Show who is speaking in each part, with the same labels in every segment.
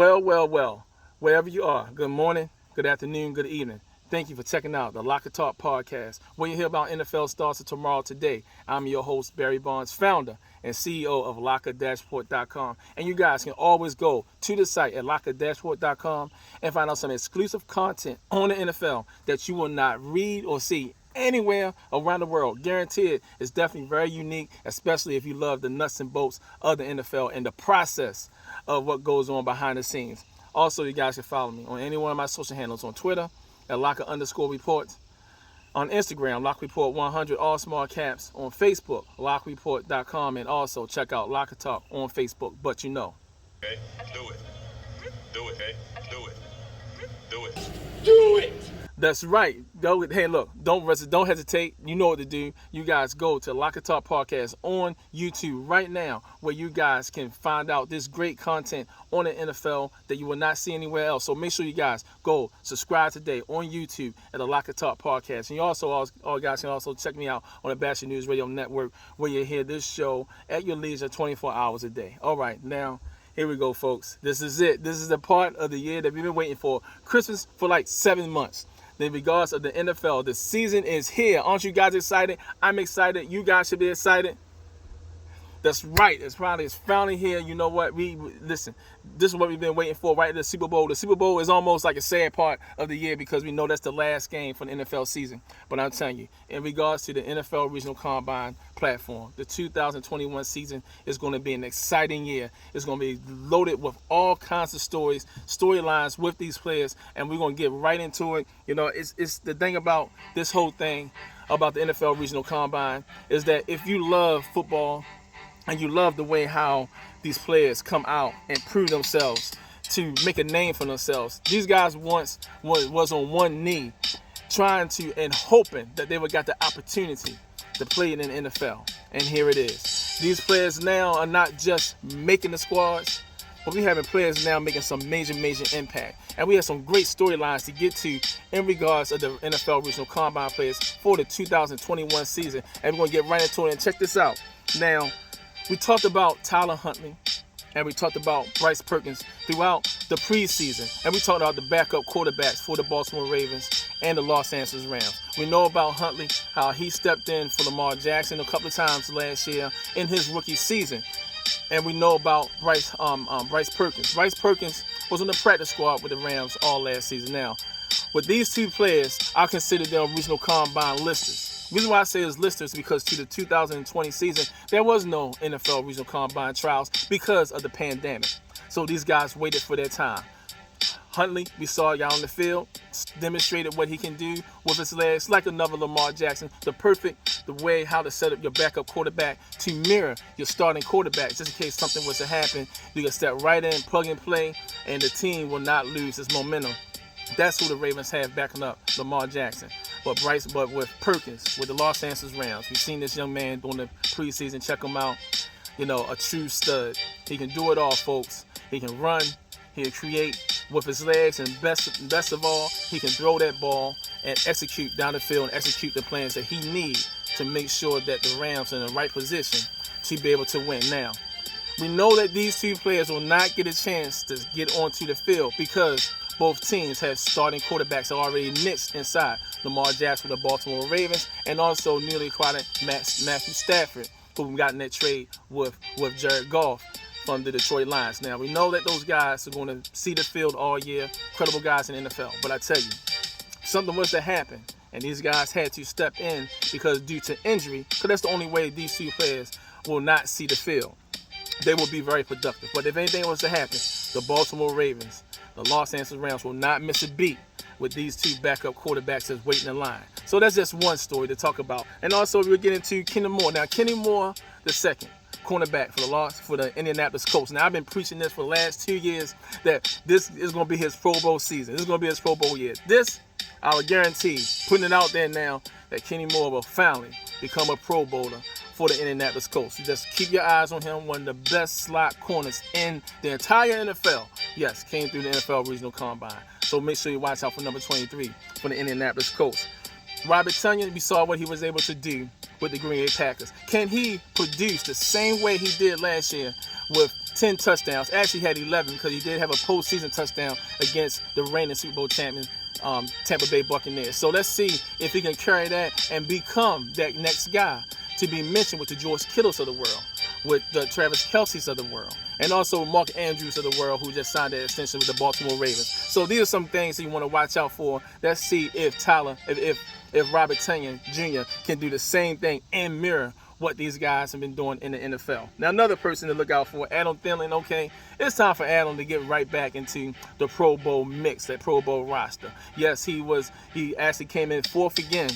Speaker 1: Well. Wherever you are, good morning, good afternoon, good evening. Thank you for checking out the LockerTalk podcast, where you hear about NFL stars of tomorrow today. I'm your host, Barry Bonds, founder and CEO of LockerTalk.com. And you guys can always go to the site at LockerTalk.com and find out some exclusive content on the NFL that you will not read or see anywhere around the world. Guaranteed, it's definitely very unique, especially if you love the nuts and bolts of the NFL and the process of what goes on behind the scenes. Also, you guys can follow me on any one of my social handles on Twitter at Locker_reports, on Instagram, LockReport100, all small caps, on Facebook, LockReport.com, and also check out Locker Talk on Facebook. But you know.
Speaker 2: Okay, do it. Do it, hey, do it. Do it.
Speaker 1: Do it! That's right. Hey, look, don't hesitate. You know what to do. You guys go to Locker Talk Podcast on YouTube right now, where you guys can find out this great content on the NFL that you will not see anywhere else. So make sure you guys go subscribe today on YouTube at the Locker Talk Podcast. And you also, all guys can also check me out on the Bastion News Radio Network, where you hear this show at your leisure 24 hours a day. All right, now, here we go, folks. This is it. This is the part of the year that we've been waiting for. Christmas for like 7 months. In regards of the NFL, the season is here. Aren't you guys excited? I'm excited. You guys should be excited. That's right. It's finally here. You know what? Listen. This is what we've been waiting for, right? The Super Bowl. The Super Bowl is almost like a sad part of the year because we know that's the last game for the NFL season. But I'm telling you, in regards to the NFL Regional Combine platform, the 2021 season is going to be an exciting year. It's going to be loaded with all kinds of storylines with these players, and we're going to get right into it. You know, it's the thing about this whole thing about the NFL Regional Combine is that if you love football and you love the way how these players come out and prove themselves to make a name for themselves. These guys once was on one knee trying to and hoping that they would got the opportunity to play in the NFL. And here it is. These players now are not just making the squads, but we having players now making some major impact. And we have some great storylines to get to in regards of the NFL Regional Combine players for the 2021 season. And we're going to get right into it and check this out. Now, we talked about Tyler Huntley, and we talked about Bryce Perkins throughout the preseason, and we talked about the backup quarterbacks for the Baltimore Ravens and the Los Angeles Rams. We know about Huntley, how he stepped in for Lamar Jackson a couple of times last year in his rookie season, and we know about Bryce Perkins. Bryce Perkins was on the practice squad with the Rams all last season. Now, with these two players, I consider them regional combine listers. The reason why I say it's listers is because to the 2020 season, there was no NFL Regional Combine trials because of the pandemic. So these guys waited for their time. Huntley, we saw y'all on the field, demonstrated what he can do with his legs, like another Lamar Jackson. The way how to set up your backup quarterback to mirror your starting quarterback, just in case something was to happen. You can step right in, plug and play, and the team will not lose its momentum. That's who the Ravens have backing up Lamar Jackson. But with Perkins, with the Los Angeles Rams, we've seen this young man during the preseason. Check him out. You know, a true stud. He can do it all, folks. He can run. He can create with his legs, and best of all, he can throw that ball and execute down the field and execute the plans that he needs to make sure that the Rams are in the right position to be able to win. Now, we know that these two players will not get a chance to get onto the field because both teams have starting quarterbacks already niched inside. Lamar Jackson with the Baltimore Ravens, and also newly acquired Matthew Stafford, who we got in that trade with Jared Goff from the Detroit Lions. Now, we know that those guys are going to see the field all year, credible guys in the NFL. But I tell you, something was to happen, and these guys had to step in because due to injury, because that's the only way these two players will not see the field. They will be very productive. But if anything was to happen, the Baltimore Ravens, the Los Angeles Rams will not miss a beat with these two backup quarterbacks that's waiting in line. So that's just one story to talk about. And also we're getting to Kenny Moore. Now, Kenny Moore, the second cornerback for the Indianapolis Colts. Now, I've been preaching this for the last 2 years that this is going to be his Pro Bowl season. This is going to be his Pro Bowl year. This, I would guarantee, putting it out there now, that Kenny Moore will finally become a Pro Bowler for the Indianapolis Colts. You just keep your eyes on him, one of the best slot corners in the entire NFL. Yes, came through the NFL Regional Combine. So make sure you watch out for number 23 for the Indianapolis Colts. Robert Tonyan, we saw what he was able to do with the Green Bay Packers. Can he produce the same way he did last year with 10 touchdowns. Actually had 11 because he did have a postseason touchdown against the reigning Super Bowl champion Tampa Bay Buccaneers. So let's see if he can carry that and become that next guy to be mentioned with the George Kittles of the world, with the Travis Kelce's of the world, and also Mark Andrews of the world, who just signed that extension with the Baltimore Ravens. So these are some things that you want to watch out for. Let's see if Robert Tonyan Jr. can do the same thing and mirror what these guys have been doing in the NFL. Now, another person to look out for, Adam Thielen. Okay, it's time for Adam to get right back into the Pro Bowl mix, that Pro Bowl roster. Yes, he actually came in fourth again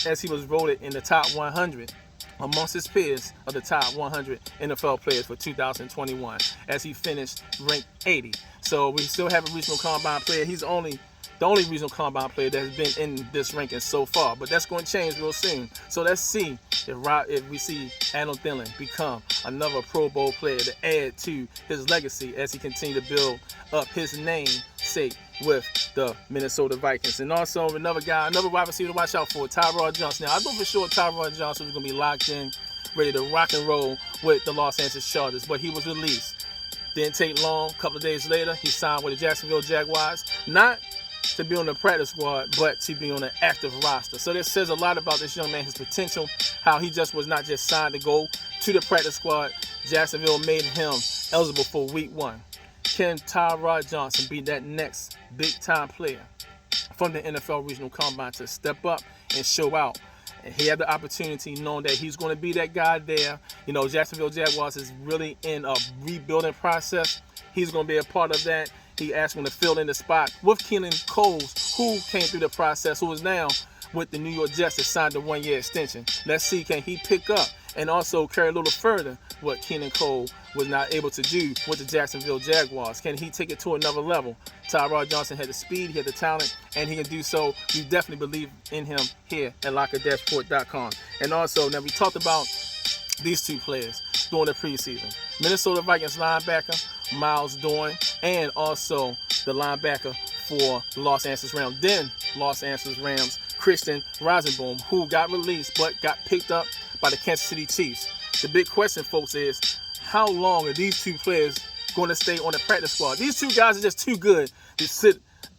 Speaker 1: as he was voted in the top 100 amongst his peers of the top 100 NFL players for 2021, as he finished ranked 80. So we still have a regional combine player. He's the only regional combine player that has been in this ranking so far, but that's going to change real soon. So let's see if we see Adam Thielen become another Pro Bowl player to add to his legacy as he continues to build up his namesake with the Minnesota Vikings. And also another wide receiver to watch out for, Tyrod Johnson. Now, I thought for sure Tyrod Johnson was going to be locked in, ready to rock and roll with the Los Angeles Chargers, but he was released. Didn't take long. A couple of days later, he signed with the Jacksonville Jaguars. Not to be on the practice squad, but to be on an active roster. So this says a lot about this young man, his potential, how he just was not just signed to go to the practice squad. Jacksonville made him eligible for week 1. Can Tyrod Johnson be that next big-time player from the NFL Regional Combine to step up and show out? And he had the opportunity, knowing that he's going to be that guy there. You know, Jacksonville Jaguars is really in a rebuilding process. He's going to be a part of that. He asked him to fill in the spot with Keelan Cole, who came through the process, who is now with the New York Jets that signed a 1-year extension. Let's see, can he pick up and also carry a little further what Keelan Cole was not able to do with the Jacksonville Jaguars? Can he take it to another level? Tyrod Johnson had the speed, he had the talent, and he can do so. We definitely believe in him here at LockerTalk.com. And also, now we talked about these two players during the preseason. Minnesota Vikings linebacker Miles Dorn, and also the linebacker for the Los Angeles Rams. Then Los Angeles Rams Christian Rosenbaum, who got released but got picked up by the Kansas City Chiefs. The big question, folks, is how long are these two players going to stay on the practice squad? These two guys are just too good to sit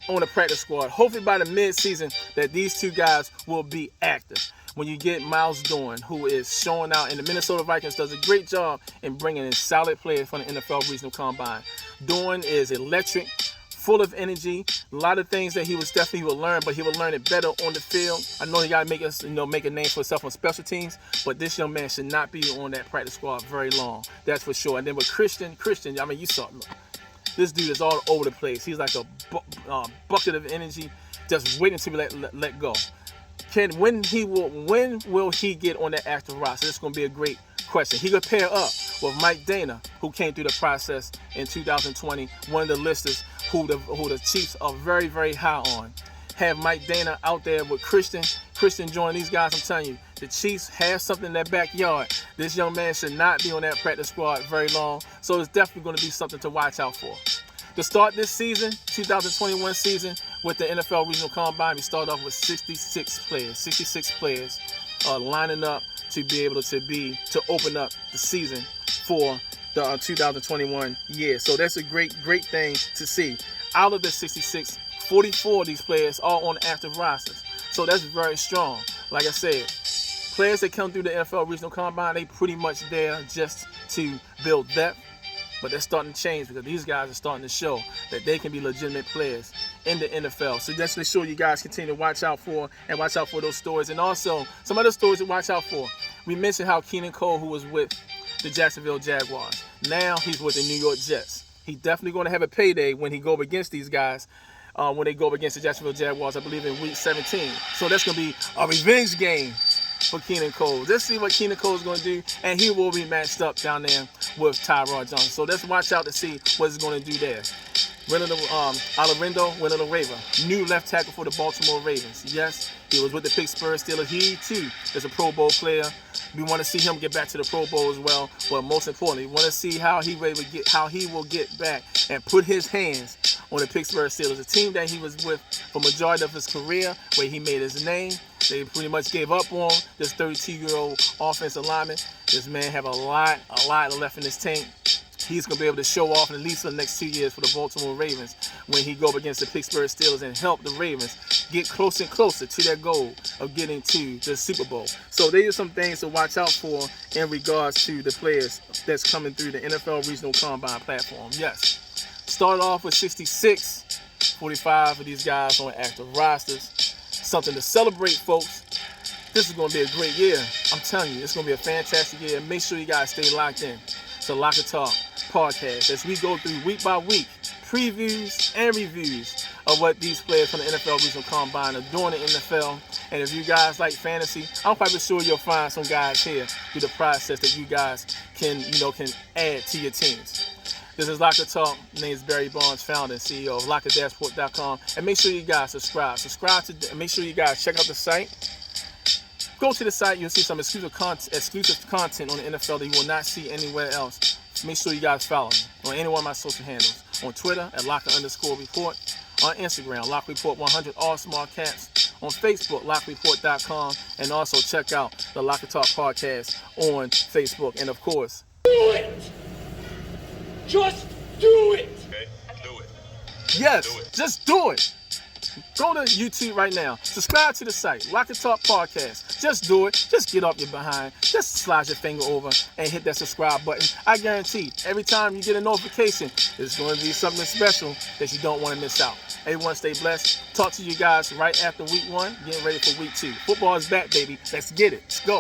Speaker 1: on the practice squad. Hopefully by the mid-season that these two guys will be active. When you get Miles Dorn, who is showing out, and the Minnesota Vikings does a great job in bringing in solid players from the NFL Regional Combine. Dorn is electric, full of energy, a lot of things that he will learn, but he will learn it better on the field. I know he got to make a name for himself on special teams, but this young man should not be on that practice squad very long. That's for sure. And then with Christian, I mean, you saw him. This dude is all over the place. He's like a bucket of energy, just waiting to be let go. When will he get on that active roster? This is going to be a great question. He could pair up with Mike Dana, who came through the process in 2020, one of the listers who the Chiefs are very, very high on. Have Mike Dana out there with Christian joining these guys. I'm telling you, the Chiefs have something in their backyard. This young man should not be on that practice squad very long, so it's definitely going to be something to watch out for. To start this season, 2021 season, with the NFL Regional Combine, we start off with 66 players lining up to be able to open up the season for the 2021 year. So that's a great thing to see. Out of the 66, 44 of these players are on active rosters. So that's very strong. Like I said, players that come through the NFL Regional Combine, they pretty much there just to build depth. But they're starting to change because these guys are starting to show that they can be legitimate players in the NFL. So just make sure you guys continue to watch out for those stories. And also, some other stories to watch out for. We mentioned how Keelan Cole, who was with the Jacksonville Jaguars, now he's with the New York Jets. He's definitely going to have a payday when he go up against these guys, when they go up against the Jacksonville Jaguars, I believe in week 17. So that's going to be a revenge game for Keelan Cole. Let's see what Keelan Cole is going to do, and he will be matched up down there with Tyrod Johnson. So let's watch out to see what he's going to do there. Alarindo Villanueva, new left tackle for the Baltimore Ravens. Yes, he was with the Pittsburgh Steelers. He too is a Pro Bowl player. We want to see him get back to the Pro Bowl as well. But most importantly, we want to see how he will get back and put his hands on the Pittsburgh Steelers, a team that he was with for majority of his career, where he made his name. They pretty much gave up on this 32-year-old offensive lineman. This man have a lot left in his tank. he's going to be able to show off in at least for the next 2 years for the Baltimore Ravens when he go up against the Pittsburgh Steelers and help the Ravens get closer and closer to their goal of getting to the Super Bowl. So these are some things to watch out for in regards to the players that's coming through the NFL Regional Combine platform. Yes, started off with 66, 45 of these guys on active rosters. Something to celebrate, folks. This is going to be a great year. I'm telling you, it's going to be a fantastic year. Make sure you guys stay locked in to LockerTalk podcast as we go through week by week previews and reviews of what these players from the NFL Regional Combine are doing in the NFL. And if you guys like fantasy, I'm quite sure you'll find some guys here through the process that you guys can add to your teams. This is LockerTalk. My name is Barry Barnes, founder and CEO of LockerDashport.com. And make sure you guys subscribe. Make sure you guys check out the site. Go to the site. You'll see some exclusive content on the NFL that you will not see anywhere else. Make sure you guys follow me on any one of my social handles. On Twitter at Locker_report. On Instagram, LockerReport100, all small caps. On Facebook, LockerReport.com. And also check out the LockerTalk podcast on Facebook. And of course,
Speaker 3: Do it! Just do it!
Speaker 2: Okay? Do it.
Speaker 1: yes,
Speaker 2: Do it.
Speaker 1: just do it. Go to YouTube right now. Subscribe to the site, LockerTalk Podcast. Just do it. Just get off your behind. Just slide your finger over and hit that subscribe button. I guarantee every time you get a notification, it's going to be something special that you don't want to miss out. Everyone stay blessed. Talk to you guys right after week 1, getting ready for week 2. Football is back, baby. Let's get it. Let's go.